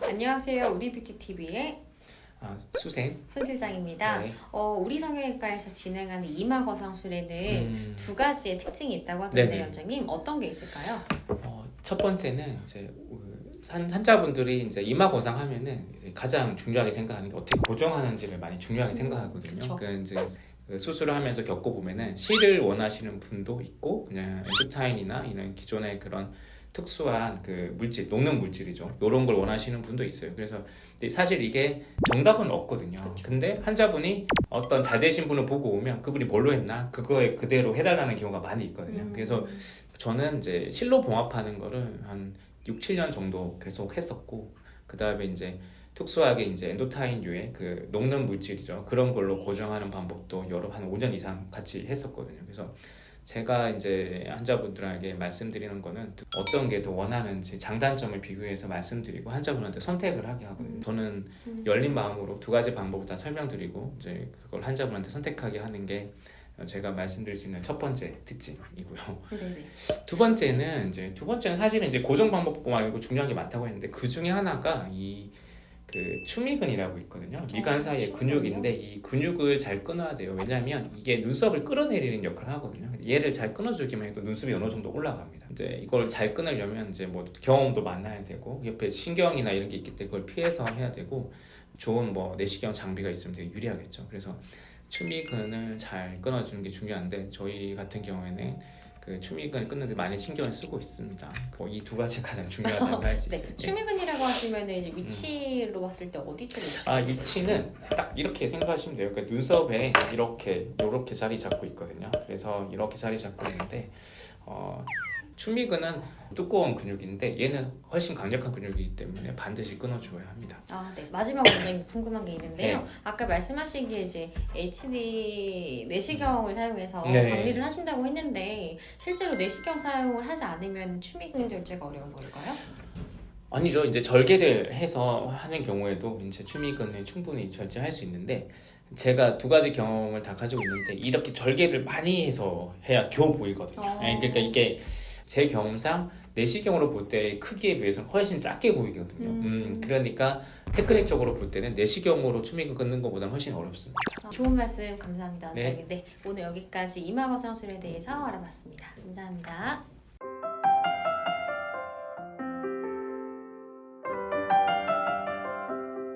안녕하세요. 우리뷰티TV의 수생 손 실장입니다. 네. 우리 성형외과에서 진행하는 이마 거상술에는 두 가지의 특징이 있다고 하던데 네네. 원장님 어떤 게 있을까요? 첫 번째는 이제 환자분들이 이제 이마 거상하면은 이제 가장 중요하게 생각하는 게 어떻게 고정하는지를 많이 중요하게 생각하거든요. 그쵸. 그 이제 그 수술을 하면서 겪어보면은 실을 원하시는 분도 있고 그냥 엔도타인이나 이런 기존의 그런 특수한 그 물질, 녹는 물질이죠. 이런 걸 원하시는 분도 있어요. 그래서 사실 이게 정답은 없거든요. 그쵸. 근데 환자분이 어떤 잘 되신 분을 보고 오면 그분이 뭘로 했나 그거에 그대로 해달라는 경우가 많이 있거든요. 그래서 저는 이제 실로 봉합하는 거를 한 6, 7년 정도 계속 했었고 그 다음에 이제 특수하게 이제 엔도타인류의 그 녹는 물질이죠. 그런 걸로 고정하는 방법도 여러 한 5년 이상 같이 했었거든요. 그래서 제가 이제 환자분들에게 말씀드리는 거는 어떤 게 더 원하는지 장단점을 비교해서 말씀드리고 환자분한테 선택을 하게 하거든요. 저는 열린 마음으로 두 가지 방법을 다 설명드리고 이제 그걸 환자분한테 선택하게 하는 게 제가 말씀드릴 수 있는 첫 번째 특징이고요. 네네. 두 번째는 사실은 이제 고정 방법 말고 중요한 게 많다고 했는데 그 중에 하나가 그 추미근이라고 있거든요. 미간 사이의 추미근이요? 근육인데 이 근육을 잘 끊어야 돼요. 왜냐하면 이게 눈썹을 끌어내리는 역할을 하거든요. 얘를 잘 끊어주기만 해도 눈썹이 어느 정도 올라갑니다. 이제 이걸 잘 끊으려면 이제 뭐 경험도 많아야 되고 옆에 신경이나 이런 게 있기 때문에 그걸 피해서 해야 되고 좋은 뭐 내시경 장비가 있으면 되게 유리하겠죠. 그래서 추미근을 잘 끊어주는 게 중요한데 저희 같은 경우에는 그 추미근을 끊는데 많이 신경을 쓰고 있습니다. 이 두 가지가 가장 중요하다고 할 수 네. 있어요. 추미근이라고 하시면 이제 위치로 봤을 때 어디쯤 위치? 위치는 딱 이렇게 생각하시면 돼요. 그러니까 눈썹에 이렇게 자리 잡고 있거든요. 그래서 이렇게 자리 잡고 있는데 추미근은 두꺼운 근육인데 얘는 훨씬 강력한 근육이기 때문에 반드시 끊어줘야 합니다. 네. 마지막 원장님 궁금한 게 있는데요. 네. 아까 말씀하시기에 이제 HD 내시경을 사용해서 네. 박리를 하신다고 했는데 실제로 내시경 사용을 하지 않으면 추미근 절제가 어려운 걸까요? 아니죠. 이제 절개를 해서 하는 경우에도 이제 추미근을 충분히 절제할 수 있는데 제가 두 가지 경험을 다 가지고 있는데 이렇게 절개를 많이 해서 해야 겨우 보이거든요. 그러니까 이게 제 경험상 내시경으로 볼 때 크기에 비해서는 훨씬 작게 보이거든요. 그러니까 테크닉적으로 볼 때는 내시경으로 추미근 끊는 것보다는 훨씬 어렵습니다. 좋은 말씀 감사합니다, 네. 원장님. 네, 오늘 여기까지 이마 거상술에 대해서 알아봤습니다. 감사합니다.